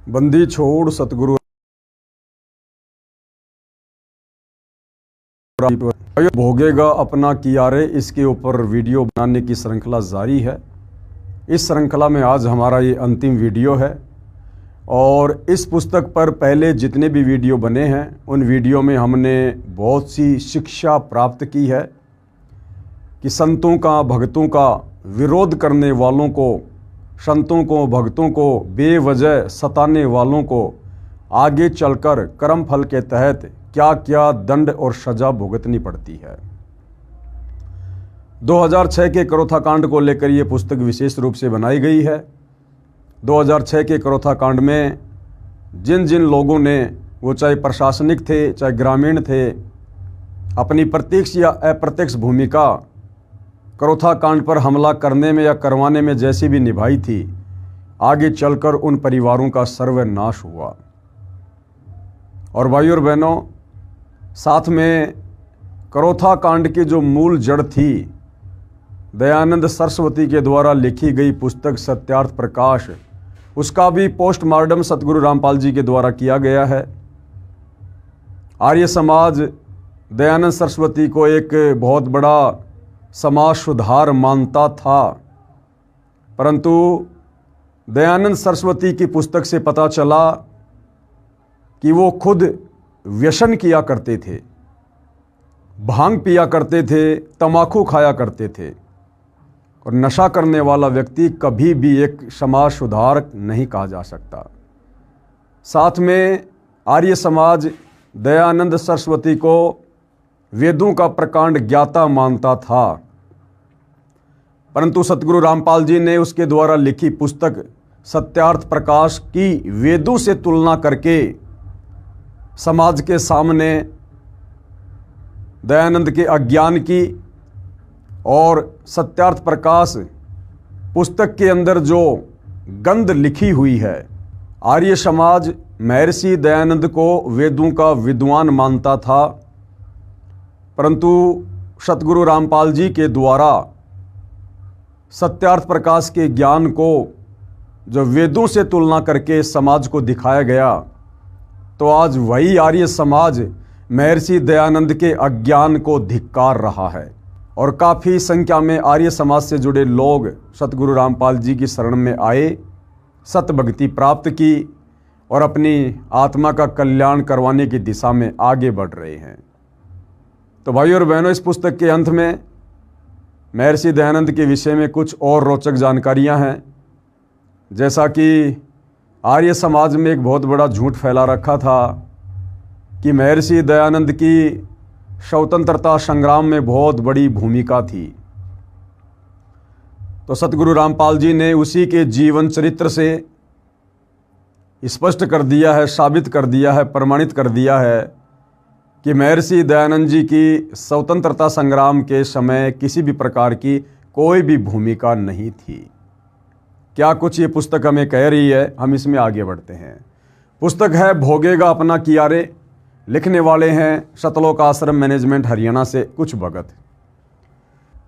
बंदी छोड़ सतगुरु भोगेगा अपना किया रे, इसके ऊपर वीडियो बनाने की श्रृंखला जारी है। इस श्रृंखला में आज हमारा ये अंतिम वीडियो है और इस पुस्तक पर पहले जितने भी वीडियो बने हैं उन वीडियो में हमने बहुत सी शिक्षा प्राप्त की है कि संतों का भक्तों का विरोध करने वालों को, संतों को भक्तों को बेवजह सताने वालों को आगे चलकर कर्म फल के तहत क्या क्या दंड और सजा भुगतनी पड़ती है। 2006 के करोथा कांड को लेकर ये पुस्तक विशेष रूप से बनाई गई है। 2006 के करोथा कांड में जिन जिन लोगों ने, वो चाहे प्रशासनिक थे चाहे ग्रामीण थे, अपनी प्रत्यक्ष या अप्रत्यक्ष भूमिका करोथा कांड पर हमला करने में या करवाने में जैसी भी निभाई थी, आगे चलकर उन परिवारों का सर्वनाश हुआ। और भाइयों और बहनों, साथ में करोथा कांड की जो मूल जड़ थी, दयानंद सरस्वती के द्वारा लिखी गई पुस्तक सत्यार्थ प्रकाश, उसका भी पोस्टमार्टम सतगुरु रामपाल जी के द्वारा किया गया है। आर्य समाज दयानंद सरस्वती को एक बहुत बड़ा समाज सुधार मानता था, परंतु दयानंद सरस्वती की पुस्तक से पता चला कि वो खुद व्यसन किया करते थे, भांग पिया करते थे, तंबाकू खाया करते थे, और नशा करने वाला व्यक्ति कभी भी एक समाज सुधारक नहीं कहा जा सकता। साथ में आर्य समाज दयानंद सरस्वती को वेदों का प्रकांड ज्ञाता मानता था, परंतु सतगुरु रामपाल जी ने उसके द्वारा लिखी पुस्तक सत्यार्थ प्रकाश की वेदों से तुलना करके समाज के सामने दयानंद के अज्ञान की और सत्यार्थ प्रकाश पुस्तक के अंदर जो गंध लिखी हुई है, आर्य समाज महर्षि दयानंद को वेदों का विद्वान मानता था, परंतु सतगुरु रामपाल जी के द्वारा सत्यार्थ प्रकाश के ज्ञान को जो वेदों से तुलना करके समाज को दिखाया गया, तो आज वही आर्य समाज महर्षि दयानंद के अज्ञान को धिक्कार रहा है। और काफ़ी संख्या में आर्य समाज से जुड़े लोग सतगुरु रामपाल जी की शरण में आए, सत भक्ति प्राप्त की और अपनी आत्मा का कल्याण करवाने की दिशा में आगे बढ़ रहे हैं। तो भाइयों और बहनों, इस पुस्तक के अंत में महर्षि दयानंद के विषय में कुछ और रोचक जानकारियां हैं। जैसा कि आर्य समाज में एक बहुत बड़ा झूठ फैला रखा था कि महर्षि दयानंद की स्वतंत्रता संग्राम में बहुत बड़ी भूमिका थी, तो सतगुरु रामपाल जी ने उसी के जीवन चरित्र से स्पष्ट कर दिया है, साबित कर दिया है, प्रमाणित कर दिया है कि महर्षि दयानंद जी की स्वतंत्रता संग्राम के समय किसी भी प्रकार की कोई भी भूमिका नहीं थी। क्या कुछ ये पुस्तक हमें कह रही है, हम इसमें आगे बढ़ते हैं। पुस्तक है भोगेगा अपना किया रे, लिखने वाले हैं सतलोक आश्रम मैनेजमेंट हरियाणा से कुछ भगत।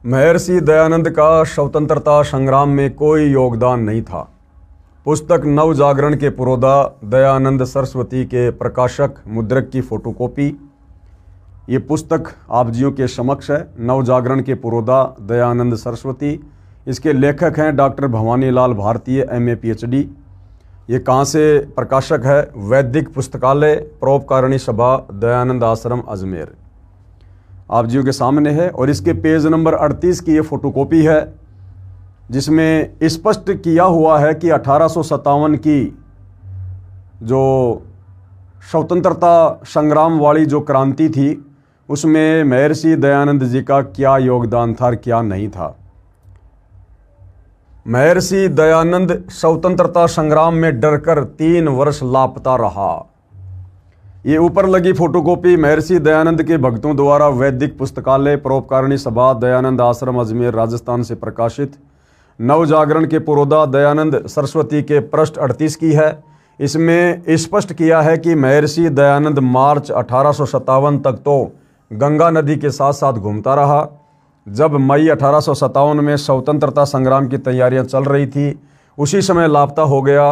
महर्षि दयानंद का स्वतंत्रता संग्राम में कोई योगदान नहीं था। पुस्तक नव जागरण के पुरोधा दयानंद सरस्वती के प्रकाशक मुद्रक की फोटोकॉपी। ये पुस्तक आप जियों के समक्ष है। नव जागरण के पुरोधा दयानंद सरस्वती, इसके लेखक हैं डॉक्टर भवानी लाल भारतीय MA PhD। ये कहाँ से प्रकाशक है? वैदिक पुस्तकालय परोपकारिणी सभा दयानंद आश्रम अजमेर, आप जियों के सामने है। और इसके पेज नंबर 38 की ये फोटोकॉपी है, जिसमें स्पष्ट किया हुआ है कि 1857 की जो स्वतंत्रता संग्राम वाली जो क्रांति थी, उसमें महर्षि दयानंद जी का क्या योगदान था और क्या नहीं था। महर्षि दयानंद स्वतंत्रता संग्राम में डरकर 3 वर्ष लापता रहा। ये ऊपर लगी फोटोकॉपी महर्षि दयानंद के भक्तों द्वारा वैदिक पुस्तकालय परोपकारिणी सभा दयानंद आश्रम अजमेर राजस्थान से प्रकाशित नव जागरण के पुरोधा दयानंद सरस्वती के पृष्ठ 38 की है। इसमें स्पष्ट किया है कि महर्षि दयानंद मार्च 1857 तक तो गंगा नदी के साथ साथ घूमता रहा। जब मई 1857 में स्वतंत्रता संग्राम की तैयारियां चल रही थी, उसी समय लापता हो गया।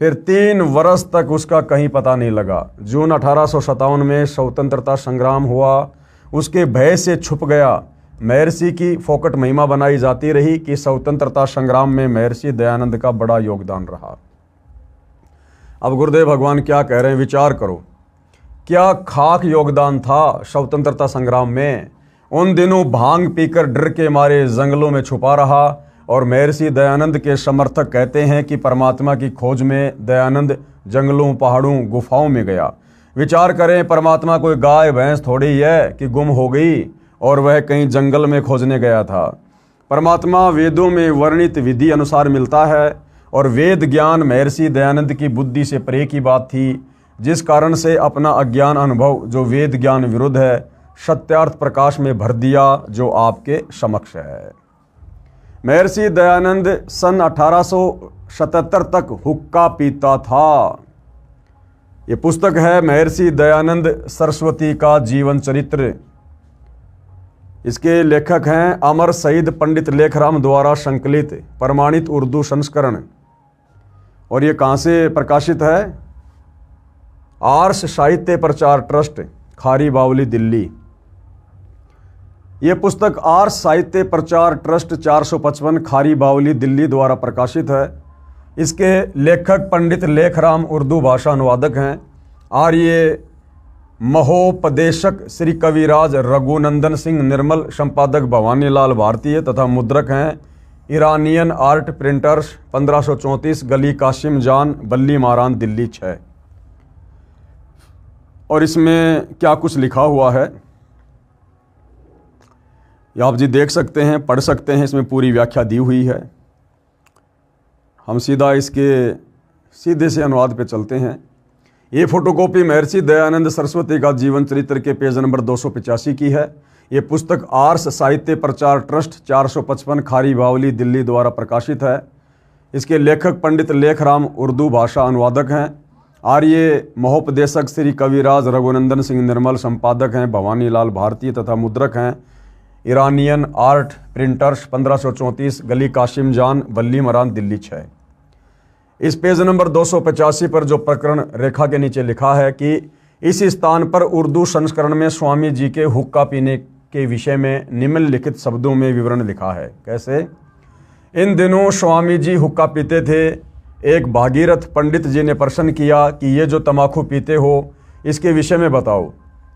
फिर 3 वर्ष तक उसका कहीं पता नहीं लगा। जून 1857 में स्वतंत्रता संग्राम हुआ, उसके भय से छुप गया। महर्षि की फोकट महिमा बनाई जाती रही कि स्वतंत्रता संग्राम में महर्षि दयानंद का बड़ा योगदान रहा। अब गुरुदेव भगवान क्या कह रहे हैं, विचार करो, क्या खाक योगदान था स्वतंत्रता संग्राम में। उन दिनों भांग पीकर डर के मारे जंगलों में छुपा रहा और महर्षि दयानंद के समर्थक कहते हैं कि परमात्मा की खोज में दयानंद जंगलों, पहाड़ों, गुफाओं में गया। विचार करें, परमात्मा कोई गाय भैंस थोड़ी ही है कि गुम हो गई और वह कहीं जंगल में खोजने गया था। परमात्मा वेदों में वर्णित विधि अनुसार मिलता है और वेद ज्ञान महर्षि दयानंद की बुद्धि से परे की बात थी, जिस कारण से अपना अज्ञान अनुभव जो वेद ज्ञान विरुद्ध है, सत्यार्थ प्रकाश में भर दिया जो आपके समक्ष है। महर्षि दयानंद सन 1877 तक हुक्का पीता था। ये पुस्तक है महर्षि दयानंद सरस्वती का जीवन चरित्र। इसके लेखक हैं अमर शहीद पंडित लेखराम द्वारा संकलित प्रमाणित उर्दू संस्करण। और ये कहाँ से प्रकाशित है? आर्ष साहित्य प्रचार ट्रस्ट, खारी बावली, दिल्ली। ये पुस्तक आर्ष साहित्य प्रचार ट्रस्ट 455 खारी बावली, दिल्ली द्वारा प्रकाशित है। इसके लेखक पंडित लेखराम उर्दू भाषा अनुवादक हैं। आर्य महोपदेशक श्री कविराज रघुनंदन सिंह निर्मल, संपादक भवानीलाल भारतीय तथा मुद्रक हैं ईरानियन आर्ट प्रिंटर्स, 1534 गली कासिम जान, बल्ली मारान, दिल्ली 6। और इसमें क्या कुछ लिखा हुआ है ये आप जी देख सकते हैं, पढ़ सकते हैं। इसमें पूरी व्याख्या दी हुई है। हम सीधा इसके सीधे से अनुवाद पे चलते हैं। ये फोटोकॉपी महर्षि दयानंद सरस्वती का जीवन चरित्र के पेज नंबर 285 की है। ये पुस्तक आर्ष साहित्य प्रचार ट्रस्ट 455 खारी बावली, दिल्ली द्वारा प्रकाशित है। इसके लेखक पंडित लेखराम उर्दू भाषा अनुवादक हैं। आर्य महोपदेशक श्री कविराज रघुनंदन सिंह निर्मल, संपादक हैं भवानीलाल भारती तथा मुद्रक हैं ईरानियन आर्ट प्रिंटर्स, 1534 गली कासिम जान, बल्ली मरान, दिल्ली 6। इस पेज नंबर 285 पर जो प्रकरण रेखा के नीचे लिखा है कि इस स्थान पर उर्दू संस्करण में स्वामी जी के हुक्का पीने के विषय में निम्नलिखित शब्दों में विवरण लिखा है। कैसे? इन दिनों स्वामी जी हुक्का पीते थे। एक भागीरथ पंडित जी ने प्रश्न किया कि ये जो तमाकू पीते हो इसके विषय में बताओ,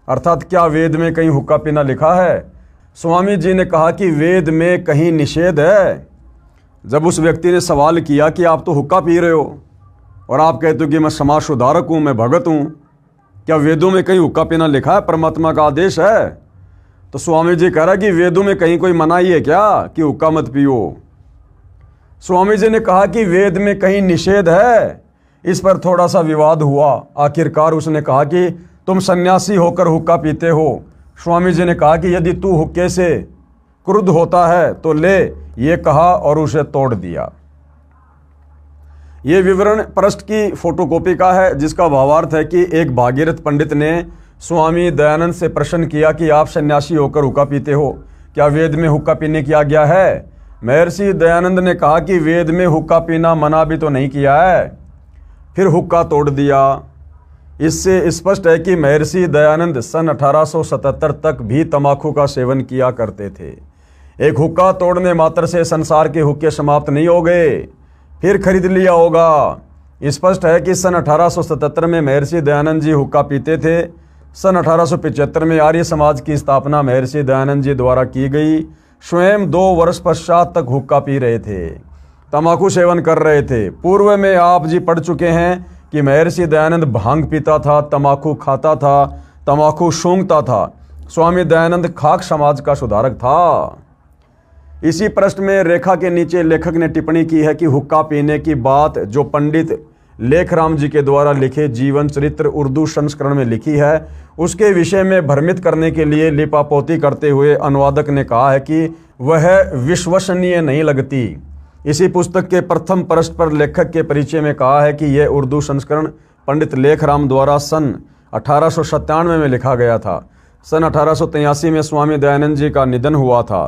अर्थात क्या वेद में कहीं हुक्का पीना लिखा है? स्वामी जी ने कहा कि वेद में कहीं निषेध है। जब उस व्यक्ति ने सवाल किया कि आप तो हुक्का पी रहे हो और आप कहते हो कि मैं समाज सुधारक हूँ, मैं भगत हूँ, क्या वेदों में कहीं हुक्का पीना लिखा है? परमात्मा का आदेश है। तो स्वामी जी कह रहा कि वेदों में कहीं कोई मनाही है क्या कि हुक्का मत पियो? स्वामी जी ने कहा कि वेद में कहीं निषेध है। इस पर थोड़ा सा विवाद हुआ। आखिरकार उसने कहा कि तुम सन्यासी होकर हुक्का पीते हो। स्वामी जी ने कहा कि यदि तू हुक्के से क्रुद्ध होता है तो ले, ये कहा और उसे तोड़ दिया। ये विवरण पृष्ठ की फोटोकॉपी का है, जिसका भावार्थ है कि एक भागीरथ पंडित ने स्वामी दयानंद से प्रश्न किया कि आप सन्यासी होकर हुक्का पीते हो, क्या वेद में हुक्का पीने की आज्ञा है? महर्षि दयानंद ने कहा कि वेद में हुक्का पीना मना भी तो नहीं किया है। फिर हुक्का तोड़ दिया। इससे स्पष्ट है कि महर्षि दयानंद सन 1877 तक भी तंबाकू का सेवन किया करते थे। एक हुक्का तोड़ने मात्र से संसार के हुक्के समाप्त नहीं हो गए, फिर खरीद लिया होगा। स्पष्ट है कि सन 1877 में महर्षि दयानंद जी हुक्का पीते थे। सन 1875 में आर्य समाज की स्थापना महर्षि दयानंद जी द्वारा की गई। स्वयं 2 वर्ष पश्चात तक हुक्का पी रहे थे, तंबाकू सेवन कर रहे थे। पूर्व में आप जी पढ़ चुके हैं कि महर्षि दयानंद भांग पीता था, तंबाकू खाता था, तंबाकू सूंघता था। स्वामी दयानंद खाक समाज का सुधारक था। इसी प्रश्न में रेखा के नीचे लेखक ने टिप्पणी की है कि हुक्का पीने की बात जो पंडित लेखराम जी के द्वारा लिखे जीवन चरित्र उर्दू संस्करण में लिखी है, उसके विषय में भ्रमित करने के लिए लिपापोती करते हुए अनुवादक ने कहा है कि वह विश्वसनीय नहीं लगती। इसी पुस्तक के प्रथम पृष्ठ पर लेखक के परिचय में कहा है कि यह उर्दू संस्करण पंडित लेखराम द्वारा सन 1897 में लिखा गया था। सन 1883 में स्वामी दयानंद जी का निधन हुआ था।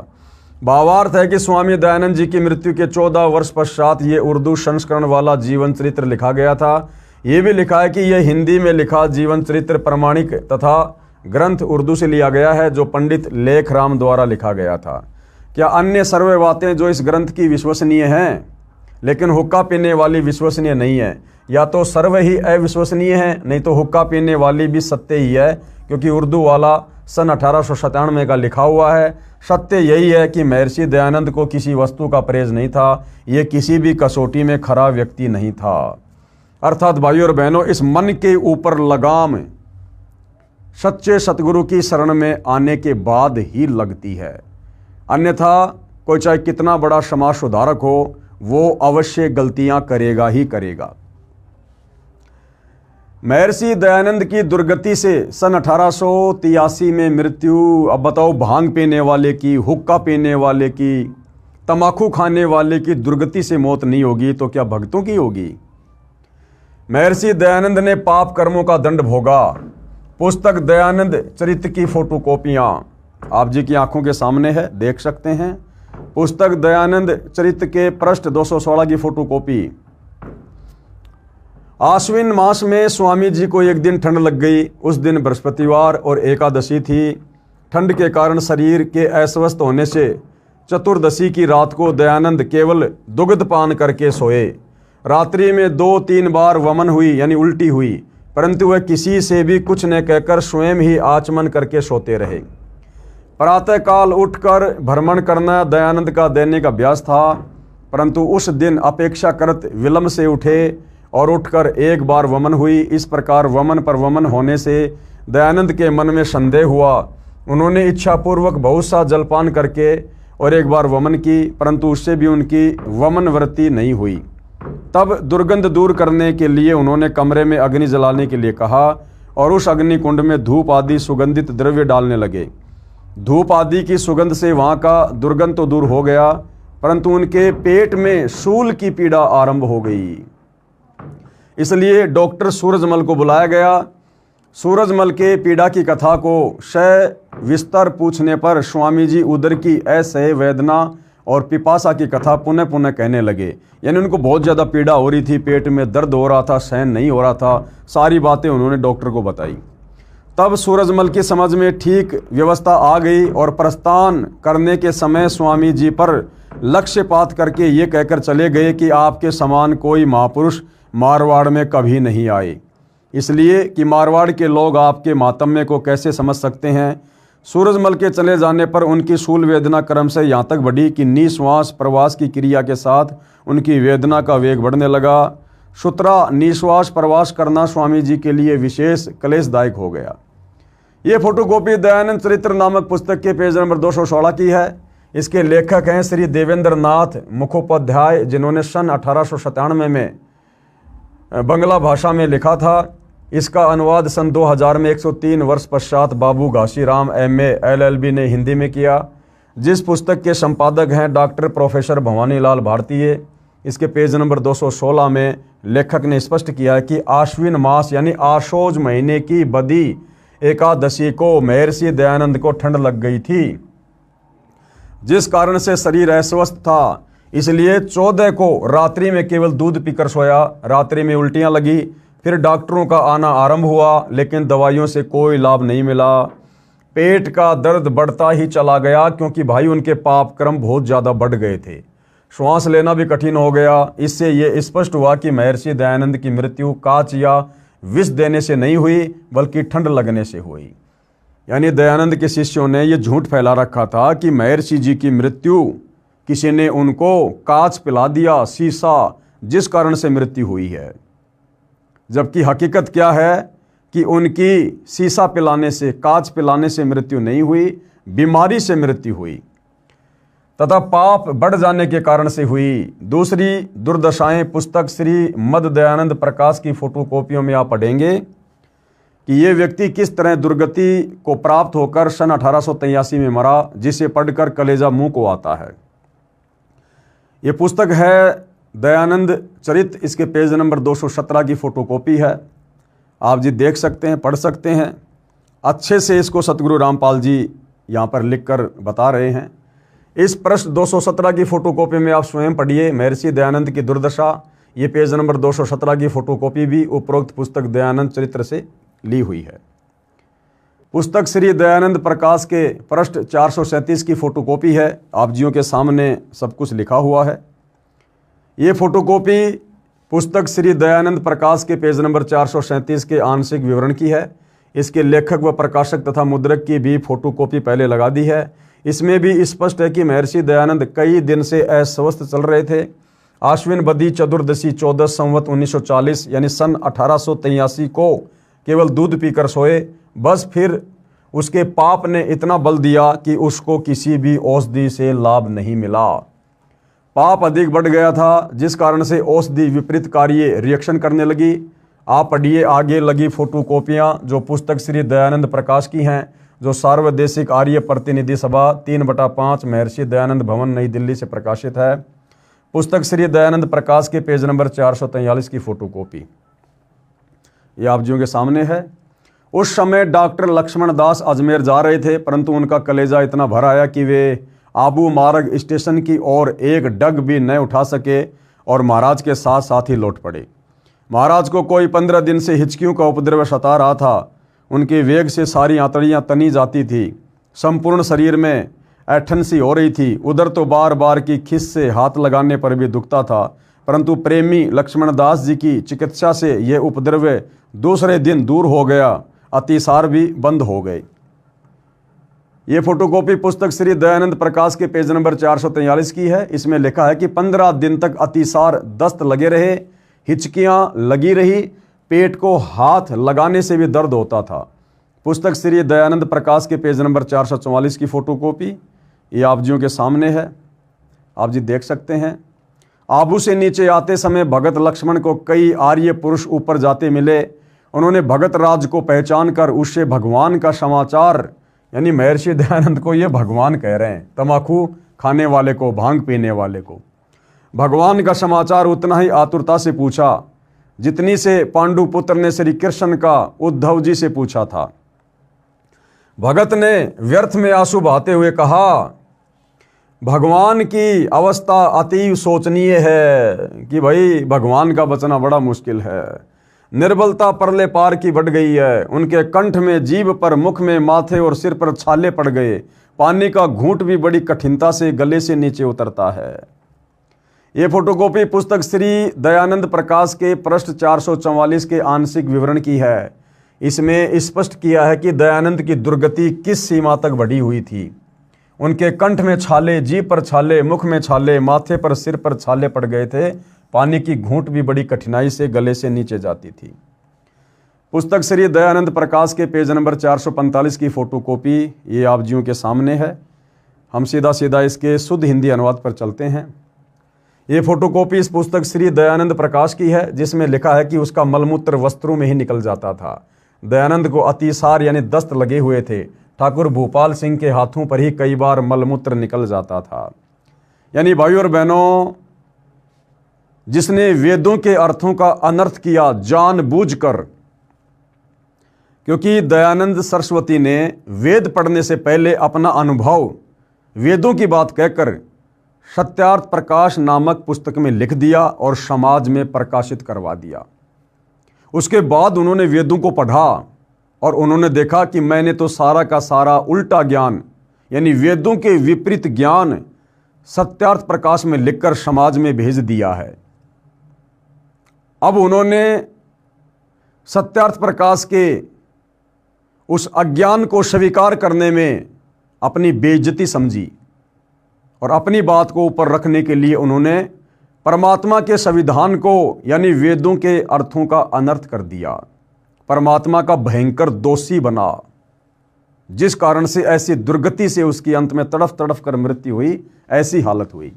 भावार्थ है कि स्वामी दयानंद जी की मृत्यु के 14 वर्ष पश्चात ये उर्दू संस्करण वाला जीवन चरित्र लिखा गया था। ये भी लिखा है कि यह हिंदी में लिखा जीवन चरित्र प्रमाणिक तथा ग्रंथ उर्दू से लिया गया है, जो पंडित लेखराम द्वारा लिखा गया था। क्या अन्य सर्वे बातें जो इस ग्रंथ की विश्वसनीय हैं लेकिन हुक्का पीने वाली विश्वसनीय नहीं है? या तो सर्व ही अविश्वसनीय है, नहीं तो हुक्का पीने वाली भी सत्य ही है, क्योंकि उर्दू वाला सन 1897 का लिखा हुआ है। सत्य यही है कि महर्षि दयानंद को किसी वस्तु का परहेज नहीं था, ये किसी भी कसौटी में खरा व्यक्ति नहीं था। अर्थात भाइयों और बहनों, इस मन के ऊपर लगाम सच्चे सतगुरु की शरण में आने के बाद ही लगती है, अन्यथा कोई चाहे कितना बड़ा समाज सुधारक हो, वो अवश्य गलतियां करेगा ही करेगा। महर्षि दयानंद की दुर्गति से सन 1883 में मृत्यु। अब बताओ, भांग पीने वाले की, हुक्का पीने वाले की, तमाकू खाने वाले की दुर्गति से मौत नहीं होगी तो क्या भक्तों की होगी? महर्षि दयानंद ने पाप कर्मों का दंड भोगा। पुस्तक दयानंद चरित्र की फोटोकॉपियां आप जी की आंखों के सामने है, देख सकते हैं। पुस्तक दयानंद चरित्र के पृष्ठ 216 की फोटोकॉपी। आश्विन मास में स्वामी जी को एक दिन ठंड लग गई। उस दिन बृहस्पतिवार और एकादशी थी। ठंड के कारण शरीर के अस्वस्थ होने से चतुर्दशी की रात को दयानंद केवल दुग्ध पान करके सोए। रात्रि में 2-3 बार वमन हुई, यानी उल्टी हुई, परंतु वह किसी से भी कुछ न कहकर स्वयं ही आचमन करके सोते रहे। प्रातःकाल उठकर भ्रमण करना दयानंद का दैनिक अभ्यास था, परंतु उस दिन अपेक्षाकृत विलंब से उठे और उठकर एक बार वमन हुई। इस प्रकार वमन पर वमन होने से दयानंद के मन में संदेह हुआ। उन्होंने इच्छापूर्वक बहुत सा जलपान करके और एक बार वमन की, परंतु उससे भी उनकी वमन वृत्ति नहीं हुई। तब दुर्गंध दूर करने के लिए उन्होंने कमरे में अग्नि जलाने के लिए कहा और उस अग्नि कुंड में धूप आदि सुगंधित द्रव्य डालने लगे। धूप आदि की सुगंध से वहाँ का दुर्गंध तो दूर हो गया, परंतु उनके पेट में शूल की पीड़ा आरंभ हो गई। इसलिए डॉक्टर सूरजमल को बुलाया गया। सूरजमल के पीड़ा की कथा को विस्तार पूछने पर स्वामी जी उदर की असह्य वेदना और पिपासा की कथा पुनः पुनः कहने लगे। यानी उनको बहुत ज़्यादा पीड़ा हो रही थी, पेट में दर्द हो रहा था, सहन नहीं हो रहा था। सारी बातें उन्होंने डॉक्टर को बताई। तब सूरजमल की समझ में ठीक व्यवस्था आ गई और प्रस्थान करने के समय स्वामी जी पर लक्ष्यपात करके ये कहकर चले गए कि आपके समान कोई महापुरुष मारवाड़ में कभी नहीं आए, इसलिए कि मारवाड़ के लोग आपके मातम्य को कैसे समझ सकते हैं। सूरजमल के चले जाने पर उनकी शूल वेदना क्रम से यहाँ तक बढ़ी कि निश्वास प्रवास की क्रिया के साथ उनकी वेदना का वेग बढ़ने लगा। सुतरा निश्वास प्रवास करना स्वामी जी के लिए विशेष क्लेशदायक हो गया। ये फोटोकॉपी दयानंद चरित्र नामक पुस्तक के पेज नंबर 216 की है। इसके लेखक हैं श्री देवेंद्र नाथ मुखोपाध्याय, जिन्होंने सन 1897 में बंगला भाषा में लिखा था। इसका अनुवाद सन 2000 में 103 वर्ष पश्चात बाबू घासीराम MA LLB ने हिंदी में किया, जिस पुस्तक के संपादक हैं डॉक्टर प्रोफेसर भवानीलाल भारतीय। इसके पेज नंबर 216 में लेखक ने स्पष्ट किया कि आश्विन मास यानी आशोज महीने की बदी एकादशी को महर्षि दयानंद को ठंड लग गई थी, जिस कारण से शरीर अस्वस्थ था। इसलिए 14 को रात्रि में केवल दूध पीकर सोया। रात्रि में उल्टियां लगी, फिर डॉक्टरों का आना आरंभ हुआ, लेकिन दवाइयों से कोई लाभ नहीं मिला। पेट का दर्द बढ़ता ही चला गया, क्योंकि भाई उनके पाप कर्म बहुत ज़्यादा बढ़ गए थे। श्वास लेना भी कठिन हो गया। इससे ये स्पष्ट हुआ कि महर्षि दयानंद की मृत्यु कांच या विष देने से नहीं हुई, बल्कि ठंड लगने से हुई। यानी दयानंद के शिष्यों ने यह झूठ फैला रखा था कि महर्षि जी की मृत्यु किसी ने उनको कांच पिला दिया, शीशा, जिस कारण से मृत्यु हुई है। जबकि हकीकत क्या है कि उनकी शीशा पिलाने से, कांच पिलाने से मृत्यु नहीं हुई, बीमारी से मृत्यु हुई तथा पाप बढ़ जाने के कारण से हुई। दूसरी दुर्दशाएं पुस्तक श्री मद दयानंद प्रकाश की फोटोकॉपियों में आप पढ़ेंगे कि ये व्यक्ति किस तरह दुर्गति को प्राप्त होकर सन 1883 में मरा, जिसे पढ़कर कलेजा मुंह को आता है। ये पुस्तक है दयानंद चरित्र। इसके पेज नंबर 217 की फोटोकॉपी है। आप जी देख सकते हैं, पढ़ सकते हैं। अच्छे से इसको सतगुरु रामपाल जी यहाँ पर लिखकर बता रहे हैं। इस पृष्ठ 217 की फोटोकॉपी में आप स्वयं पढ़िए महर्षि दयानंद की दुर्दशा। ये पेज नंबर 217 की फोटोकॉपी भी उपरोक्त पुस्तक दयानंद चरित्र से ली हुई है। पुस्तक श्री दयानंद प्रकाश के पृष्ठ 437 की फोटोकॉपी है। आप जियों के सामने सब कुछ लिखा हुआ है। ये फोटोकॉपी पुस्तक श्री दयानंद प्रकाश के पेज नंबर 437 के आंशिक विवरण की है। इसके लेखक व प्रकाशक तथा मुद्रक की भी फोटोकॉपी पहले लगा दी है। इसमें भी स्पष्ट है कि महर्षि दयानंद कई दिन से अस्वस्थ चल रहे थे। आश्विन बदी चतुर्दशी 14 संवत 1940 यानी सन 1883 को केवल दूध पीकर सोए। बस फिर उसके पाप ने इतना बल दिया कि उसको किसी भी औषधि से लाभ नहीं मिला। पाप अधिक बढ़ गया था, जिस कारण से औषधि विपरीत कार्य रिएक्शन करने लगी। आप पढ़िए आगे लगी फोटोकॉपियाँ जो पुस्तक श्री दयानंद प्रकाश की हैं, जो सार्वदेशिक आर्य प्रतिनिधि सभा 3/5 महर्षि दयानंद भवन नई दिल्ली से प्रकाशित है। पुस्तक श्री दयानंद प्रकाश के पेज नंबर 443 की फोटोकॉपी ये आप जियों के सामने है। उस समय डॉक्टर लक्ष्मण दास अजमेर जा रहे थे, परंतु उनका कलेजा इतना भर आया कि वे आबू मार्ग स्टेशन की ओर एक डग भी न उठा सके और महाराज के साथ साथ ही लौट पड़े। महाराज को कोई 15 दिन से हिचकियों का उपद्रव सता रहा था। उनके वेग से सारी आंतड़ियाँ तनी जाती थी। संपूर्ण शरीर में ऐठन सी हो रही थी। उधर तो बार बार की खिस से हाथ लगाने पर भी दुखता था, परंतु प्रेमी लक्ष्मण दास जी की चिकित्सा से यह उपद्रव दूसरे दिन दूर हो गया। अतिसार भी बंद हो गए। ये फोटोकॉपी पुस्तक श्री दयानंद प्रकाश के पेज नंबर 443 की है। इसमें लिखा है कि 15 दिन तक अतिसार दस्त लगे रहे, हिचकियां लगी रही, पेट को हाथ लगाने से भी दर्द होता था। पुस्तक श्री दयानंद प्रकाश के पेज नंबर 444 की फोटोकॉपी ये आप जियों के सामने है। आप जी देख सकते हैं। आबू से नीचे आते समय भगत लक्ष्मण को कई आर्य पुरुष ऊपर जाते मिले। उन्होंने भगत राज को पहचान कर उससे भगवान का समाचार, यानी महर्षि दयानंद को ये भगवान कह रहे हैं, तम्बाकू खाने वाले को, भांग पीने वाले को, भगवान का समाचार उतना ही आतुरता से पूछा जितनी से पांडु पुत्र ने श्री कृष्ण का उद्धव जी से पूछा था। भगत ने व्यर्थ में आंसू बहाते हुए कहा, भगवान की अवस्था अति शोचनीय है कि भाई भगवान का बचना बड़ा मुश्किल है। निर्बलता परले पार की बढ़ गई है। उनके कंठ में, जीभ पर, मुख में, माथे और सिर पर छाले पड़ गए। पानी का घूंट भी बड़ी कठिनता से गले से नीचे उतरता है। ये फोटोकॉपी पुस्तक श्री दयानंद प्रकाश के पृष्ठ 444 के आंशिक विवरण की है। इसमें स्पष्ट किया है कि दयानंद की दुर्गति किस सीमा तक बढ़ी हुई थी। उनके कंठ में छाले, जीभ पर छाले, मुख में छाले, माथे पर, सिर पर छाले पड़ गए थे। पानी की घूंट भी बड़ी कठिनाई से गले से नीचे जाती थी। पुस्तक श्री दयानंद प्रकाश के पेज नंबर 445 की फोटोकॉपी ये आप जियों के सामने है। हम सीधा सीधा इसके शुद्ध हिंदी अनुवाद पर चलते हैं। ये फोटोकॉपी इस पुस्तक श्री दयानंद प्रकाश की है, जिसमें लिखा है कि उसका मलमूत्र वस्त्रों में ही निकल जाता था। दयानंद को अतिसार यानी दस्त लगे हुए थे। ठाकुर भूपाल सिंह के हाथों पर ही कई बार मलमूत्र निकल जाता था। यानी भाइयों और बहनों, जिसने वेदों के अर्थों का अनर्थ किया जानबूझकर, क्योंकि दयानंद सरस्वती ने वेद पढ़ने से पहले अपना अनुभव वेदों की बात कहकर सत्यार्थ प्रकाश नामक पुस्तक में लिख दिया और समाज में प्रकाशित करवा दिया। उसके बाद उन्होंने वेदों को पढ़ा और उन्होंने देखा कि मैंने तो सारा का सारा उल्टा ज्ञान, यानी वेदों के विपरीत ज्ञान सत्यार्थ प्रकाश में लिखकर समाज में भेज दिया है। अब उन्होंने सत्यार्थ प्रकाश के उस अज्ञान को स्वीकार करने में अपनी बेइज्जती समझी और अपनी बात को ऊपर रखने के लिए उन्होंने परमात्मा के संविधान को, यानी वेदों के अर्थों का अनर्थ कर दिया। परमात्मा का भयंकर दोषी बना, जिस कारण से ऐसी दुर्गति से उसकी अंत में तड़फ तड़फ कर मृत्यु हुई, ऐसी हालत हुई।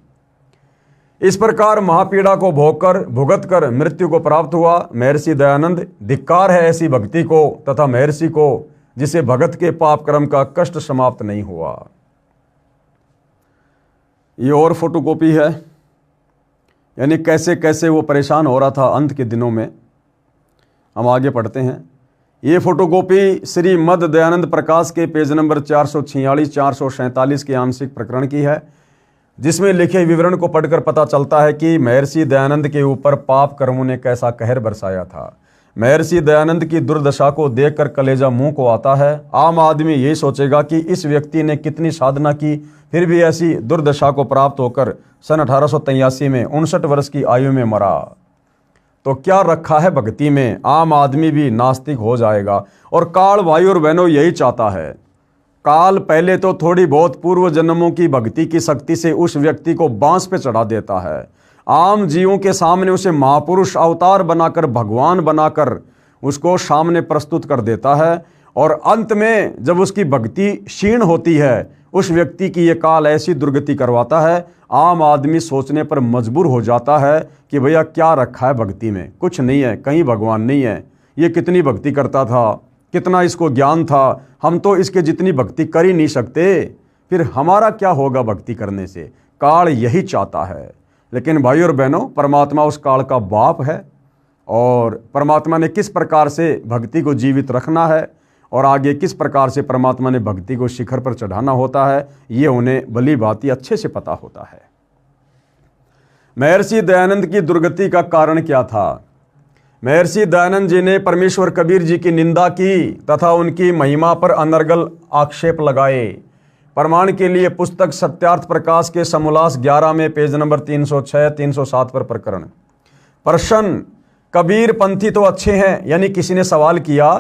इस प्रकार महापीड़ा को भुगत कर मृत्यु को प्राप्त हुआ। महर्षि दयानंद, धिक्कार है ऐसी भक्ति को तथा महर्षि को जिसे भगत के पाप कर्म का कष्ट समाप्त नहीं हुआ। ये और फोटोकॉपी है, यानी कैसे कैसे वो परेशान हो रहा था अंत के दिनों में। हम आगे पढ़ते हैं। ये फोटोकॉपी श्री मद दयानंद प्रकाश के पेज नंबर 446 447 के आंशिक प्रकरण की है। जिसमें लिखे विवरण को पढ़कर पता चलता है कि महर्षि दयानंद के ऊपर पाप कर्मों ने कैसा कहर बरसाया था। महर्षि दयानंद की दुर्दशा को देखकर कलेजा मुंह को आता है। आम आदमी यही सोचेगा कि इस व्यक्ति ने कितनी साधना की, फिर भी ऐसी दुर्दशा को प्राप्त होकर सन 1883 में 59 वर्ष की आयु में मरा। तो क्या रखा है भक्ति में, आम आदमी भी नास्तिक हो जाएगा। और काल भाई और बहनों यही चाहता है। काल पहले तो थोड़ी बहुत पूर्व जन्मों की भक्ति की शक्ति से उस व्यक्ति को बांस पे चढ़ा देता है। आम जीवों के सामने उसे महापुरुष अवतार बनाकर, भगवान बनाकर उसको सामने प्रस्तुत कर देता है। और अंत में जब उसकी भक्ति क्षीण होती है, उस व्यक्ति की ये काल ऐसी दुर्गति करवाता है, आम आदमी सोचने पर मजबूर हो जाता है कि भैया क्या रखा है भक्ति में, कुछ नहीं है, कहीं भगवान नहीं है, ये कितनी भक्ति करता था, कितना इसको ज्ञान था, हम तो इसके जितनी भक्ति कर ही नहीं सकते, फिर हमारा क्या होगा भक्ति करने से। काल यही चाहता है। लेकिन भाई और बहनों, परमात्मा उस काल का बाप है और परमात्मा ने किस प्रकार से भक्ति को जीवित रखना है और आगे किस प्रकार से परमात्मा ने भक्ति को शिखर पर चढ़ाना होता है, ये उन्हें भली भांति अच्छे से पता होता है। महर्षि दयानंद की दुर्गति का कारण क्या था? महर्षि दयानंद जी ने परमेश्वर कबीर जी की निंदा की तथा उनकी महिमा पर अनर्गल आक्षेप लगाए। प्रमाण के लिए पुस्तक सत्यार्थ प्रकाश के समोल्लास 11 में पेज नंबर 306-307 पर प्रकरण। प्रश्न, कबीर पंथी तो अच्छे हैं, यानी किसी ने सवाल किया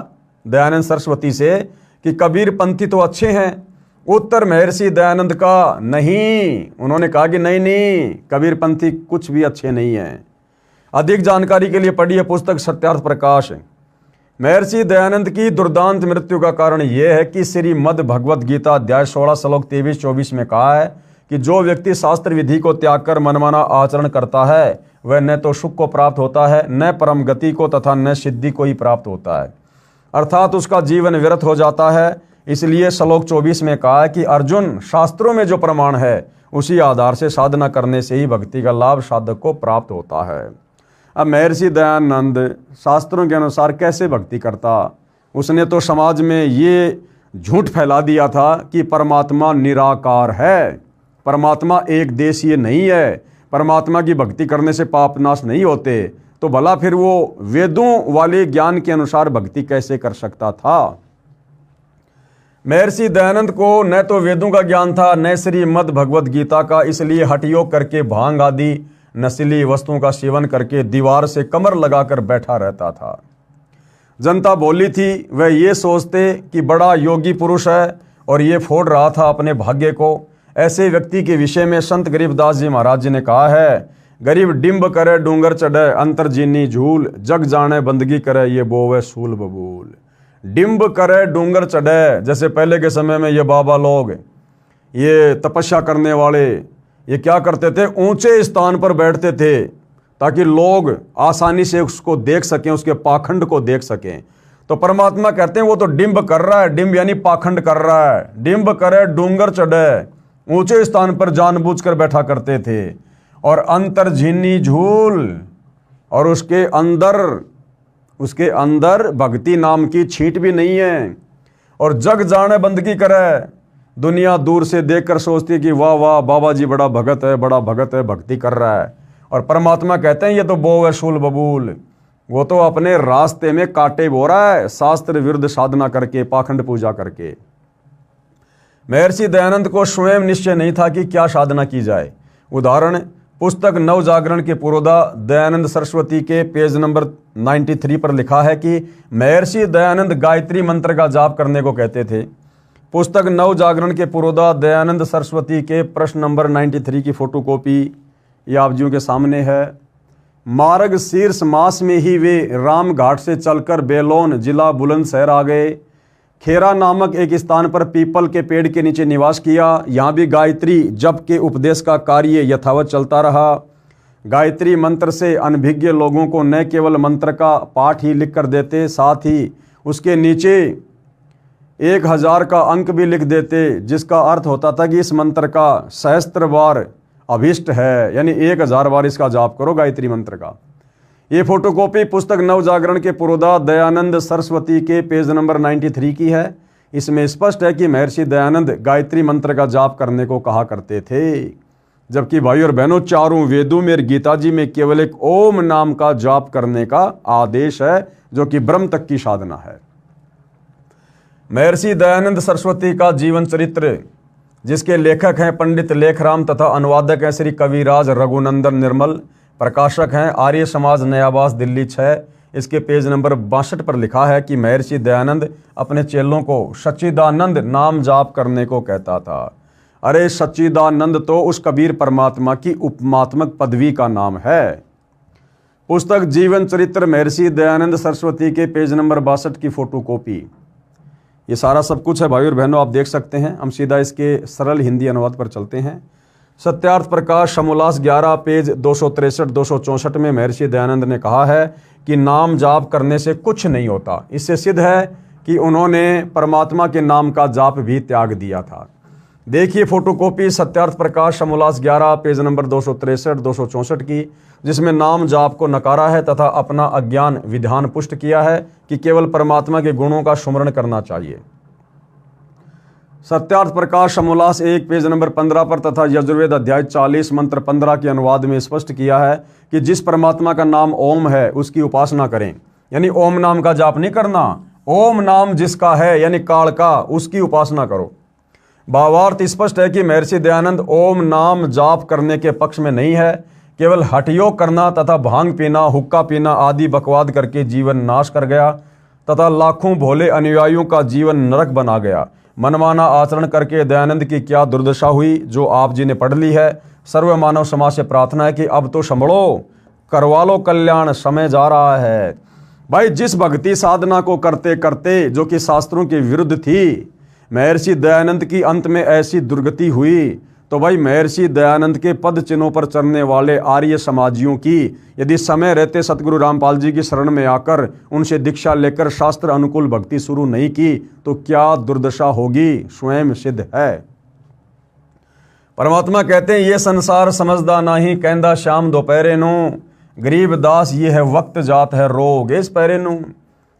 दयानंद सरस्वती से कि कबीर पंथी तो अच्छे हैं। उत्तर महर्षि दयानंद का नहीं। उन्होंने कहा कि नहीं, कबीर पंथी कुछ भी अच्छे नहीं हैं। अधिक जानकारी के लिए पढ़िए पुस्तक सत्यार्थ प्रकाश। महर्षि दयानंद की दुर्दांत मृत्यु का कारण यह है कि श्रीमद् भगवद गीता अध्याय 16 श्लोक 23-24 में कहा है कि जो व्यक्ति शास्त्र विधि को त्याग कर मनमाना आचरण करता है वह न तो सुख को प्राप्त होता है, न परम गति को तथा न सिद्धि को ही प्राप्त होता है, अर्थात उसका जीवन व्यर्थ हो जाता है। इसलिए श्लोक 24 में कहा है कि अर्जुन, शास्त्रों में जो प्रमाण है उसी आधार से साधना करने से ही भक्ति का लाभ साधक को प्राप्त होता है। अब महर्षि दयानंद शास्त्रों के अनुसार कैसे भक्ति करता? उसने तो समाज में ये झूठ फैला दिया था कि परमात्मा निराकार है, परमात्मा एक देशीय नहीं है, परमात्मा की भक्ति करने से पाप नाश नहीं होते। तो भला फिर वो वेदों वाले ज्ञान के अनुसार भक्ति कैसे कर सकता था? महर्षि दयानंद को न तो वेदों का ज्ञान था न श्रीमद् भगवद गीता का, इसलिए हठयोग करके भांग आदि नशीली वस्तुओं का सेवन करके दीवार से कमर लगाकर बैठा रहता था। जनता बोली थी, वह ये सोचते कि बड़ा योगी पुरुष है और ये फोड़ रहा था अपने भाग्य को। ऐसे व्यक्ति के विषय में संत गरीबदास जी महाराज जी ने कहा है, गरीब डिम्ब करे डूंगर चढ़े अंतर जीनी झूल, जग जाने बंदगी करे ये बोवे सूल बबूल। डिम्ब करे डूंगर चढ़े, जैसे पहले के समय में ये बाबा लोग, ये तपस्या करने वाले, ये क्या करते थे, ऊंचे स्थान पर बैठते थे ताकि लोग आसानी से उसको देख सकें, उसके पाखंड को देख सकें। तो परमात्मा कहते हैं वो तो डिम्ब कर रहा है, डिम्ब यानी पाखंड कर रहा है। डिम्ब करे डूंगर चढ़े, ऊंचे स्थान पर जानबूझकर बैठा करते थे। और अंतर झीनी झूल, और उसके अंदर भक्ति नाम की छींट भी नहीं है। और जग जाने बंदगी करे, दुनिया दूर से देखकर सोचती है कि वाह वाह बाबा जी बड़ा भगत है, बड़ा भगत है, भक्ति कर रहा है। और परमात्मा कहते हैं ये तो बो है शूल बबूल, वो तो अपने रास्ते में कांटे बो रहा है, शास्त्र विरुद्ध साधना करके, पाखंड पूजा करके। महर्षि दयानंद को स्वयं निश्चय नहीं था कि क्या साधना की जाए। उदाहरण, पुस्तक नव जागरण के पुरोधा दयानंद सरस्वती के पेज नंबर 93 पर लिखा है कि महर्षि दयानंद गायत्री मंत्र का जाप करने को कहते थे। पुस्तक नव जागरण के पुरोधा दयानंद सरस्वती के प्रश्न नंबर 93 की फोटोकॉपी ये आप जियों के सामने है। मार्ग शीर्ष मास में ही वे राम घाट से चलकर बेलोन जिला बुलंदशहर आ गए। खेरा नामक एक स्थान पर पीपल के पेड़ के नीचे निवास किया। यहाँ भी गायत्री जप के उपदेश का कार्य यथावत चलता रहा। गायत्री मंत्र से अनभिज्ञ लोगों को न केवल मंत्र का पाठ ही लिख कर देते, साथ ही उसके नीचे 1000 का अंक भी लिख देते, जिसका अर्थ होता था कि इस मंत्र का सहस्त्र बार अभिष्ट है, यानी 1000 बार इसका जाप करो गायत्री मंत्र का। ये फोटोकॉपी पुस्तक नव जागरण के पुरोधा दयानंद सरस्वती के पेज नंबर 93 की है। इसमें स्पष्ट है कि महर्षि दयानंद गायत्री मंत्र का जाप करने को कहा करते थे। जबकि भाई और बहनों, चारों वेदों में और गीता जी में केवल एक ओम नाम का जाप करने का आदेश है, जो कि ब्रह्म तक की साधना है। महर्षि दयानंद सरस्वती का जीवन चरित्र, जिसके लेखक हैं पंडित लेखराम तथा अनुवादक हैं श्री कविराज रघुनंदन निर्मल, प्रकाशक हैं आर्य समाज नयाबास दिल्ली 6। इसके पेज नंबर 62 पर लिखा है कि महर्षि दयानंद अपने चेलों को सच्चिदानंद नाम जाप करने को कहता था। अरे सच्चिदानंद तो उस कबीर परमात्मा की उपमात्मक पदवी का नाम है। पुस्तक जीवन चरित्र महर्षि दयानंद सरस्वती के पेज नंबर 62 की फोटोकॉपी। ये सारा सब कुछ है भाई और बहनों, आप देख सकते हैं। हम सीधा इसके सरल हिंदी अनुवाद पर चलते हैं। सत्यार्थ प्रकाश समोल्लास 11 पेज 263-264 में महर्षि दयानंद ने कहा है कि नाम जाप करने से कुछ नहीं होता। इससे सिद्ध है कि उन्होंने परमात्मा के नाम का जाप भी त्याग दिया था। देखिए photocopy Satyarth Prakash समोल्लास 11 page number 263-264 की, जिसमें नाम जाप को नकारा है तथा अपना अज्ञान विधान पुष्ट किया है कि केवल परमात्मा के गुणों का सुमरण करना चाहिए। सत्यार्थ प्रकाश समोल्लास 1 पेज नंबर 15 पर तथा यजुर्वेद अध्याय 40 मंत्र 15 के अनुवाद में स्पष्ट किया है कि जिस परमात्मा का नाम ओम है उसकी उपासना करें, यानी ओम नाम का जाप नहीं करना। ओम नाम जिसका है यानी काल का, उसकी उपासना करो। भावार्थ स्पष्ट है कि महर्षि दयानंद ओम नाम जाप करने के पक्ष में नहीं है। केवल हठयोग करना तथा भांग पीना, हुक्का पीना आदि बकवाद करके जीवन नाश कर गया तथा लाखों भोले अनुयायियों का जीवन नरक बना गया। मनमाना आचरण करके दयानंद की क्या दुर्दशा हुई, जो आप जी ने पढ़ ली है। सर्व मानव समाज से प्रार्थना है कि अब तो संभलो, करवा लो कल्याण, समय जा रहा है। भाई जिस भक्ति साधना को करते करते, जो कि शास्त्रों के विरुद्ध थी, महर्षि दयानंद की अंत में ऐसी दुर्गति हुई, तो भाई महर्षि दयानंद के पद चिन्हों पर चलने वाले आर्य समाजियों की यदि समय रहते सतगुरु रामपाल जी की शरण में आकर उनसे दीक्षा लेकर शास्त्र अनुकूल भक्ति शुरू नहीं की तो क्या दुर्दशा होगी, स्वयं सिद्ध है। परमात्मा कहते हैं ये संसार समझदा नाही, कहंदा शाम दोपहरे नो, गरीब दास ये है वक्त जात है रोग इस पैरे नो।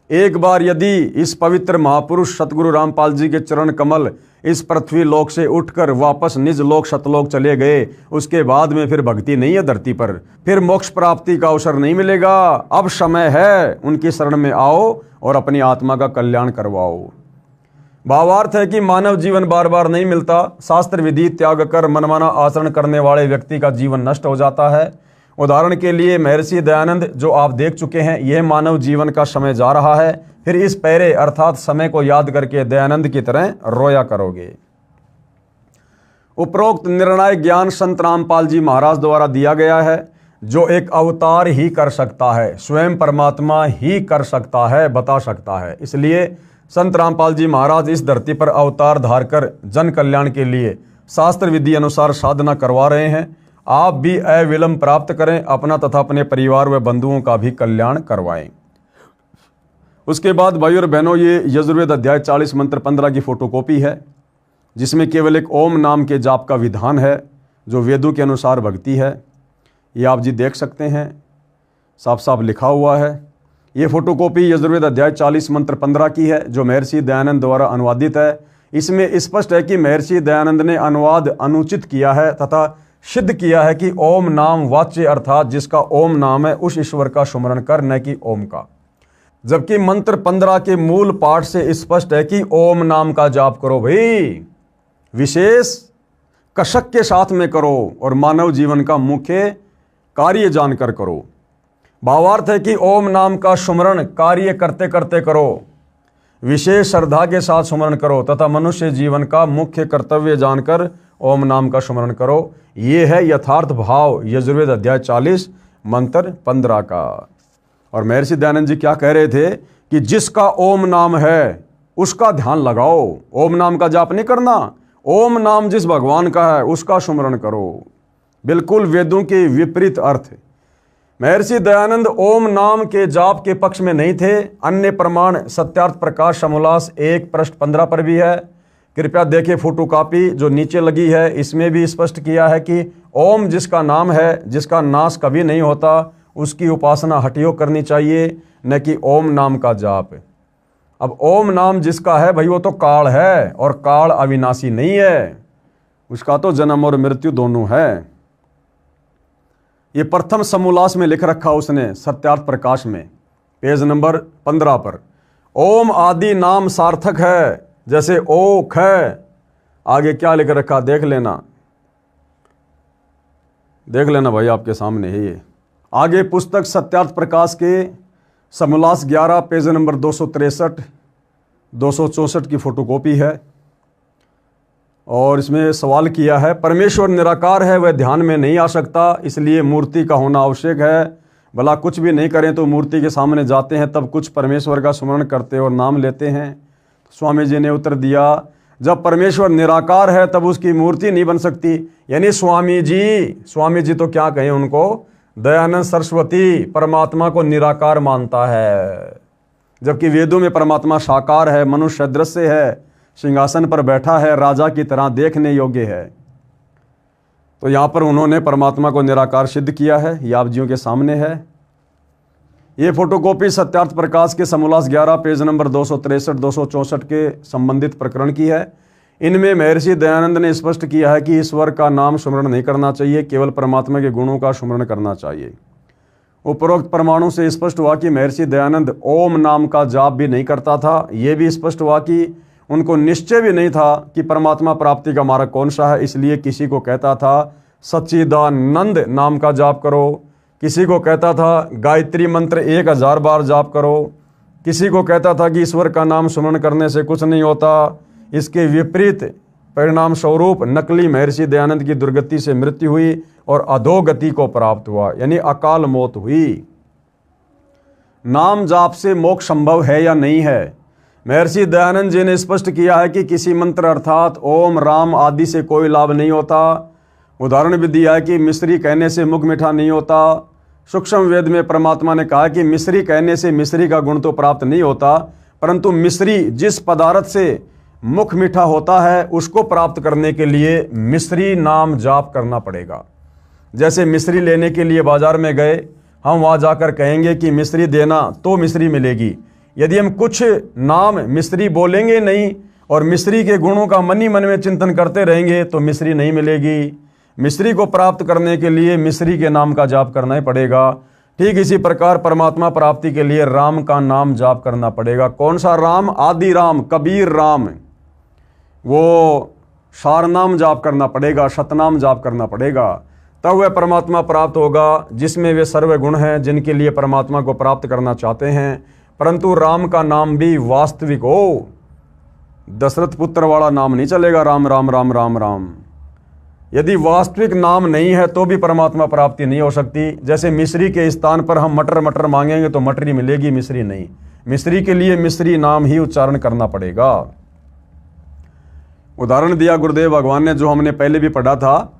एक बार यदि इस पवित्र महापुरुष सतगुरु रामपाल जी के चरण कमल इस पृथ्वी लोक से उठकर वापस निज लोक सतलोक चले गए, उसके बाद में फिर भक्ति नहीं है धरती पर, फिर मोक्ष प्राप्ति का अवसर नहीं मिलेगा। अब समय है, उनकी शरण में आओ और अपनी आत्मा का कल्याण करवाओ। भावार्थ है कि मानव जीवन बार बार नहीं मिलता। शास्त्र विधि त्याग कर मनमाना आचरण करने वाले व्यक्ति का जीवन नष्ट हो जाता है। उदाहरण के लिए महर्षि दयानंद जो आप देख चुके हैं, यह मानव जीवन का समय जा रहा है, फिर इस पैरे अर्थात समय को याद करके दयानंद की तरह रोया करोगे। उपरोक्त निर्णायक ज्ञान संत रामपाल जी महाराज द्वारा दिया गया है, जो एक अवतार ही कर सकता है, स्वयं परमात्मा ही कर सकता है, बता सकता है। इसलिए संत रामपाल जी महाराज इस धरती पर अवतार धारकर जन कल्याण के लिए शास्त्र विधि अनुसार साधना करवा रहे हैं। आप भी अविलंब प्राप्त करें, अपना तथा अपने परिवार व बंधुओं का भी कल्याण करवाएं। उसके बाद भाई और बहनों, ये यजुर्वेद अध्याय 40 मंत्र 15 की फोटोकॉपी है, जिसमें केवल एक ओम नाम के जाप का विधान है, जो वेदों के अनुसार भक्ति है। ये आप जी देख सकते हैं, साफ साफ लिखा हुआ है। ये फोटोकॉपी यजुर्वेद अध्याय 40 मंत्र 15 की है, जो महर्षि दयानंद द्वारा अनुवादित है। इसमें स्पष्ट है कि महर्षि दयानंद ने अनुवाद अनुचित किया है तथा सिद्ध किया है कि ओम नाम वाच्य अर्थात जिसका ओम नाम है उस ईश्वर का सुमरण कर, न कि ओम का। जबकि मंत्र 15 के मूल पाठ से स्पष्ट है कि ओम नाम का जाप करो भाई, विशेष कसक के साथ में करो और मानव जीवन का मुख्य कार्य जानकर करो। भावार्थ है कि ओम नाम का सुमरण कार्य करते करते करो, विशेष श्रद्धा के साथ सुमरण करो तथा मनुष्य जीवन का मुख्य कर्तव्य जानकर ओम नाम का सुमरण करो। ये है यथार्थ भाव यजुर्वेद अध्याय 40 मंत्र 15 का। और महर्षि दयानंद जी क्या कह रहे थे कि जिसका ओम नाम है उसका ध्यान लगाओ, ओम नाम का जाप नहीं करना, ओम नाम जिस भगवान का है उसका सुमरण करो। बिल्कुल वेदों के विपरीत अर्थ। महर्षि दयानंद ओम नाम के जाप के पक्ष में नहीं थे। अन्य प्रमाण सत्यार्थ प्रकाश समोल्लास 1 पृष्ठ 15 पर भी है। कृपया देखें फोटोकॉपी जो नीचे लगी है, इसमें भी स्पष्ट किया है कि ओम जिसका नाम है, जिसका नाश कभी नहीं होता, उसकी उपासना हठयोग करनी चाहिए, न कि ओम नाम का जाप। अब ओम नाम जिसका है भाई, वो तो काल है और काल अविनाशी नहीं है, उसका तो जन्म और मृत्यु दोनों है। ये प्रथम समोल्लास में लिख रखा उसने सत्यार्थ प्रकाश में, पेज नंबर 15 पर। ओम आदि नाम सार्थक है, जैसे ओख है, आगे क्या लिख रखा देख लेना भाई, आपके सामने है ये। आगे पुस्तक सत्यार्थ प्रकाश के समोल्लास 11 पेज नंबर 263 264 की फोटोकॉपी है। और इसमें सवाल किया है, परमेश्वर निराकार है, वह ध्यान में नहीं आ सकता, इसलिए मूर्ति का होना आवश्यक है। भला कुछ भी नहीं करें तो मूर्ति के सामने जाते हैं, तब कुछ परमेश्वर का स्मरण करते और नाम लेते हैं। स्वामी जी ने उत्तर दिया, जब परमेश्वर निराकार है तब उसकी मूर्ति नहीं बन सकती। यानी स्वामी जी तो क्या कहें उनको, दयानंद सरस्वती परमात्मा को निराकार मानता है, जबकि वेदों में परमात्मा साकार है, मनुष्य दृश्य है, सिंहासन पर बैठा है, राजा की तरह देखने योग्य है। तो यहाँ पर उन्होंने परमात्मा को निराकार सिद्ध किया है, ये आप जियों के सामने है। ये फोटोकॉपी सत्यार्थ प्रकाश के समोल्लास 11 पेज नंबर 263 264 के संबंधित प्रकरण की है। इनमें महर्षि दयानंद ने स्पष्ट किया है कि ईश्वर का नाम स्मरण नहीं करना चाहिए, केवल परमात्मा के गुणों का स्मरण करना चाहिए। उपरोक्त प्रमाणों से स्पष्ट हुआ कि महर्षि दयानंद ओम नाम का जाप भी नहीं करता था। ये भी स्पष्ट हुआ कि उनको निश्चय भी नहीं था कि परमात्मा प्राप्ति का मार्ग कौन सा है, इसलिए किसी को कहता था सच्चिदानंद नाम का जाप करो, किसी को कहता था गायत्री मंत्र 1000 बार जाप करो, किसी को कहता था कि ईश्वर का नाम स्मरण करने से कुछ नहीं होता। इसके विपरीत परिणाम स्वरूप नकली महर्षि दयानंद की दुर्गति से मृत्यु हुई और अधोगति को प्राप्त हुआ, यानी अकाल मौत हुई। नाम जाप से मोक्ष संभव है या नहीं है? महर्षि दयानंद जी ने स्पष्ट किया है कि किसी मंत्र अर्थात ओम राम आदि से कोई लाभ नहीं होता। उदाहरण भी दिया है कि मिश्री कहने से मुख मीठा नहीं होता। सूक्ष्म वेद में परमात्मा ने कहा कि मिश्री कहने से मिश्री का गुण तो प्राप्त नहीं होता, परंतु मिश्री जिस पदार्थ से मुख मीठा होता है उसको प्राप्त करने के लिए मिश्री नाम जाप करना पड़ेगा। जैसे मिश्री लेने के लिए बाजार में गए, हम वहाँ जाकर कहेंगे कि मिश्री देना तो मिश्री मिलेगी। यदि हम कुछ नाम मिश्री बोलेंगे नहीं और मिश्री के गुणों का मन ही मन में चिंतन करते रहेंगे तो मिश्री नहीं मिलेगी। मिश्री को प्राप्त करने के लिए मिश्री के नाम का जाप करना ही पड़ेगा। ठीक इसी प्रकार परमात्मा प्राप्ति के लिए राम का नाम जाप करना पड़ेगा। कौन सा राम? आदि राम, कबीर राम, वो सार नाम जाप करना पड़ेगा, सतनाम जाप करना पड़ेगा, तब वह परमात्मा प्राप्त होगा जिसमें वे सर्व गुण हैं जिनके लिए परमात्मा को प्राप्त करना चाहते हैं। परंतु राम का नाम भी वास्तविक हो, दशरथ पुत्र वाला नाम नहीं चलेगा, राम राम राम राम राम। यदि वास्तविक नाम नहीं है तो भी परमात्मा प्राप्ति नहीं हो सकती। जैसे मिश्री के स्थान पर हम मटर मटर मांगेंगे तो मटरी मिलेगी, मिश्री नहीं। मिश्री के लिए मिश्री नाम ही उच्चारण करना पड़ेगा। उदाहरण दिया गुरुदेव भगवान ने, जो हमने पहले भी पढ़ा था।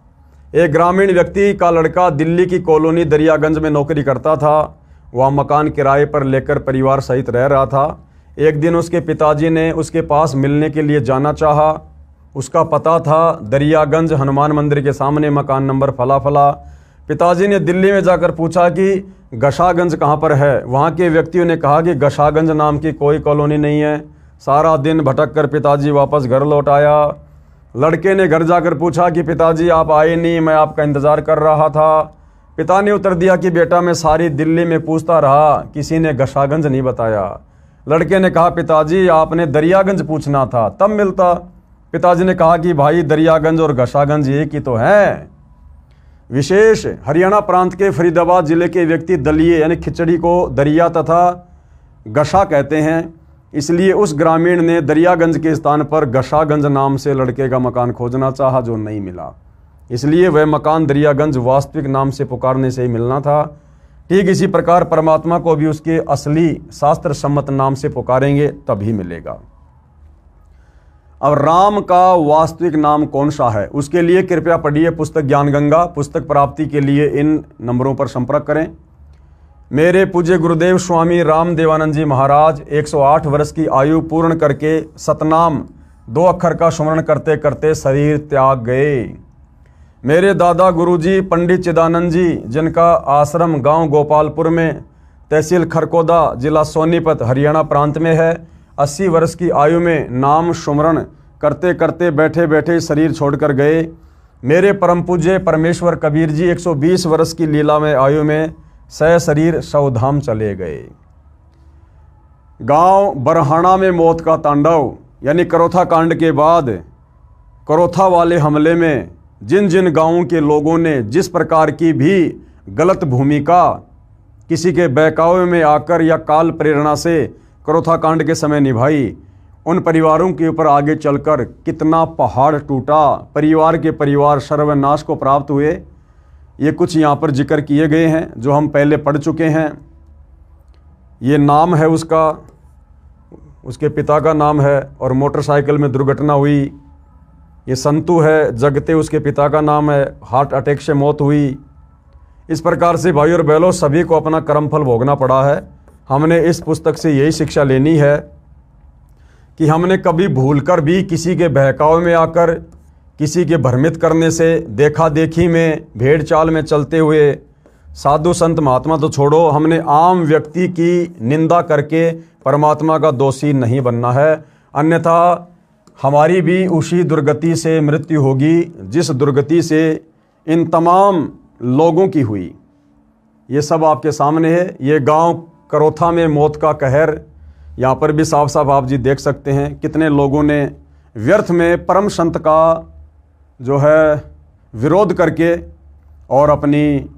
एक ग्रामीण व्यक्ति का लड़का दिल्ली की कॉलोनी दरियागंज में नौकरी करता था। वह मकान किराए पर लेकर परिवार सहित रह रहा था। एक दिन उसके पिताजी ने उसके पास मिलने के लिए जाना चाहा। उसका पता था दरियागंज हनुमान मंदिर के सामने, मकान नंबर फला फला। पिताजी ने दिल्ली में जाकर पूछा कि गशागंज कहाँ पर है। वहाँ के व्यक्तियों ने कहा कि गशागंज नाम की कोई कॉलोनी नहीं है। सारा दिन भटक कर पिताजी वापस घर लौट आया। लड़के ने घर जाकर पूछा कि पिताजी आप आए नहीं, मैं आपका इंतज़ार कर रहा था। पिता ने उत्तर दिया कि बेटा मैं सारी दिल्ली में पूछता रहा, किसी ने गशागंज नहीं बताया। लड़के ने कहा पिताजी आपने दरियागंज पूछना था, तब मिलता। पिताजी ने कहा कि भाई दरियागंज और गशागंज एक ही तो है। विशेष हरियाणा प्रांत के फरीदाबाद जिले के व्यक्ति दलिए यानी खिचड़ी को दरिया तथा गशा कहते हैं, इसलिए उस ग्रामीण ने दरियागंज के स्थान पर गशागंज नाम से लड़के का मकान खोजना चाहा, जो नहीं मिला। इसलिए वह मकान दरियागंज वास्तविक नाम से पुकारने से ही मिलना था। ठीक इसी प्रकार परमात्मा को भी उसके असली शास्त्र सम्मत नाम से पुकारेंगे तभी मिलेगा। अब राम का वास्तविक नाम कौन सा है, उसके लिए कृपया पढ़िए पुस्तक ज्ञान गंगा। पुस्तक प्राप्ति के लिए इन नंबरों पर संपर्क करें। मेरे पूज्य गुरुदेव स्वामी राम देवानंद जी महाराज 108 वर्ष की आयु पूर्ण करके सतनाम 2 अक्षर का स्मरण करते करते शरीर त्याग गए। मेरे दादा गुरुजी पंडित चिदानंद जी, जिनका आश्रम गांव गोपालपुर में तहसील खरकोदा जिला सोनीपत हरियाणा प्रांत में है, 80 वर्ष की आयु में नाम स्मरण करते करते बैठे बैठे शरीर छोड़कर गए। मेरे परम पूज्य परमेश्वर कबीर जी 120 वर्ष की लीलामय आयु में सशरीर सौधाम चले गए। गांव बरहाना में मौत का तांडव, यानी करोथा कांड के बाद करोथा वाले हमले में जिन जिन गांवों के लोगों ने जिस प्रकार की भी गलत भूमिका किसी के बहकावे में आकर या काल प्रेरणा से करोथा कांड के समय निभाई, उन परिवारों के ऊपर आगे चलकर कितना पहाड़ टूटा, परिवार के परिवार सर्वनाश को प्राप्त हुए, ये कुछ यहाँ पर जिक्र किए गए हैं जो हम पहले पढ़ चुके हैं। ये नाम है उसका, उसके पिता का नाम है, और मोटरसाइकिल में दुर्घटना हुई। ये संतु है, जगते उसके पिता का नाम है, हार्ट अटैक से मौत हुई। इस प्रकार से भाई और बहनों सभी को अपना कर्मफल भोगना पड़ा है। हमने इस पुस्तक से यही शिक्षा लेनी है कि हमने कभी भूलकर भी किसी के बहकावे में आकर, किसी के भ्रमित करने से, देखा देखी में, भेड़ चाल में चलते हुए, साधु संत महात्मा तो छोड़ो, हमने आम व्यक्ति की निंदा करके परमात्मा का दोषी नहीं बनना है, अन्यथा हमारी भी उसी दुर्गति से मृत्यु होगी जिस दुर्गति से इन तमाम लोगों की हुई। ये सब आपके सामने है। ये गांव करोथा में मौत का कहर, यहाँ पर भी साफ साफ आप जी देख सकते हैं कितने लोगों ने व्यर्थ में परम संत का जो है विरोध करके और अपनी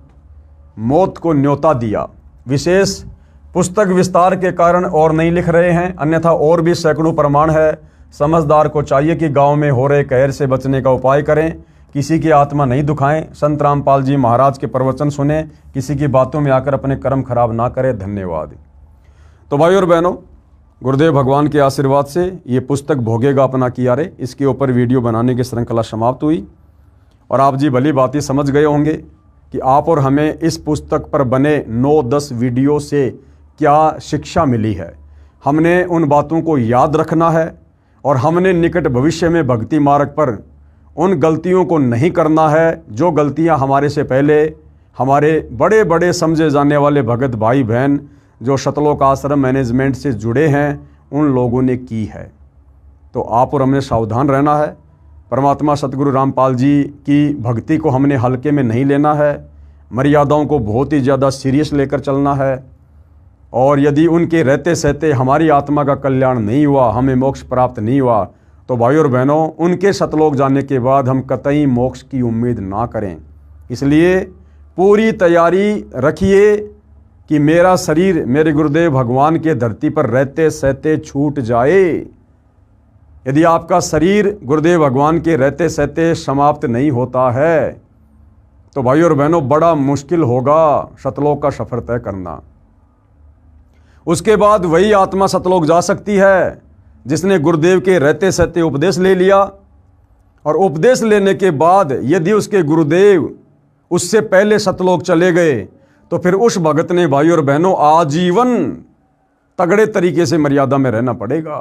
मौत को न्योता दिया। विशेष पुस्तक विस्तार के कारण और नहीं लिख रहे हैं, अन्यथा और भी सैकड़ों प्रमाण है। समझदार को चाहिए कि गांव में हो रहे कहर से बचने का उपाय करें, किसी की आत्मा नहीं दुखाएं, संत रामपाल जी महाराज के प्रवचन सुने, किसी की बातों में आकर अपने कर्म खराब ना करें। धन्यवाद। तो भाई और बहनों, गुरुदेव भगवान के आशीर्वाद से ये पुस्तक भोगेगा अपना कियारे, इसके ऊपर वीडियो बनाने की श्रृंखला समाप्त हुई और आप जी भली बात ही समझ गए होंगे कि आप और हमें इस पुस्तक पर बने 9-10 वीडियो से क्या शिक्षा मिली है। हमने उन बातों को याद रखना है और हमने निकट भविष्य में भक्ति मार्ग पर उन गलतियों को नहीं करना है जो गलतियां हमारे से पहले हमारे बड़े बड़े समझे जाने वाले भगत भाई बहन जो शतलोक आश्रम मैनेजमेंट से जुड़े हैं उन लोगों ने की है। तो आप और हमने सावधान रहना है। परमात्मा सतगुरु रामपाल जी की भक्ति को हमने हल्के में नहीं लेना है, मर्यादाओं को बहुत ही ज़्यादा सीरियस लेकर चलना है। और यदि उनके रहते सहते हमारी आत्मा का कल्याण नहीं हुआ, हमें मोक्ष प्राप्त नहीं हुआ, तो भाई और बहनों उनके सतलोक जाने के बाद हम कतई मोक्ष की उम्मीद ना करें। इसलिए पूरी तैयारी रखिए कि मेरा शरीर मेरे गुरुदेव भगवान के धरती पर रहते सहते छूट जाए। यदि आपका शरीर गुरुदेव भगवान के रहते सहते समाप्त नहीं होता है तो भाई और बहनों बड़ा मुश्किल होगा सतलोक का सफर तय करना। उसके बाद वही आत्मा सतलोक जा सकती है जिसने गुरुदेव के रहते सहते उपदेश ले लिया, और उपदेश लेने के बाद यदि उसके गुरुदेव उससे पहले सतलोक चले गए तो फिर उस भगत ने भाई और बहनों आजीवन तगड़े तरीके से मर्यादा में रहना पड़ेगा।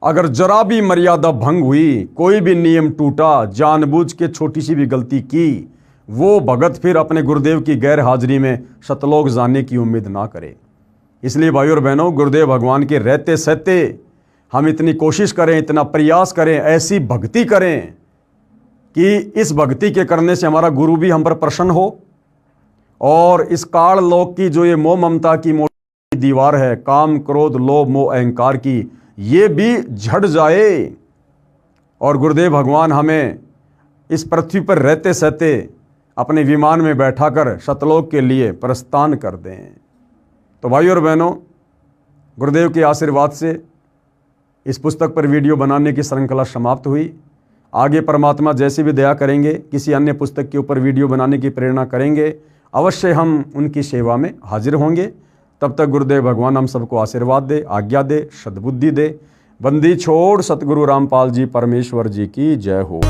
अगर जरा भी मर्यादा भंग हुई, कोई भी नियम टूटा, जानबूझ के छोटी सी भी गलती की, वो भगत फिर अपने गुरुदेव की गैर हाजिरी में सतलोक जाने की उम्मीद ना करे। इसलिए भाई और बहनों गुरुदेव भगवान के रहते सहते हम इतनी कोशिश करें, इतना प्रयास करें, ऐसी भक्ति करें कि इस भक्ति के करने से हमारा गुरु भी हम पर प्रसन्न हो और इस काल लोक की जो ये मोह ममता की मोटी दीवार है, काम क्रोध लोभ मोह अहंकार की, ये भी झड़ जाए और गुरुदेव भगवान हमें इस पृथ्वी पर रहते सहते अपने विमान में बैठाकर सतलोक के लिए प्रस्थान कर दें। तो भाई और बहनों गुरुदेव के आशीर्वाद से इस पुस्तक पर वीडियो बनाने की श्रृंखला समाप्त हुई। आगे परमात्मा जैसी भी दया करेंगे, किसी अन्य पुस्तक के ऊपर वीडियो बनाने की प्रेरणा करेंगे, अवश्य हम उनकी सेवा में हाजिर होंगे। तब तक गुरुदेव भगवान हम सबको आशीर्वाद दे, आज्ञा दे, सद्बुद्धि दे। बंदी छोड़ सतगुरु रामपाल जी परमेश्वर जी की जय हो।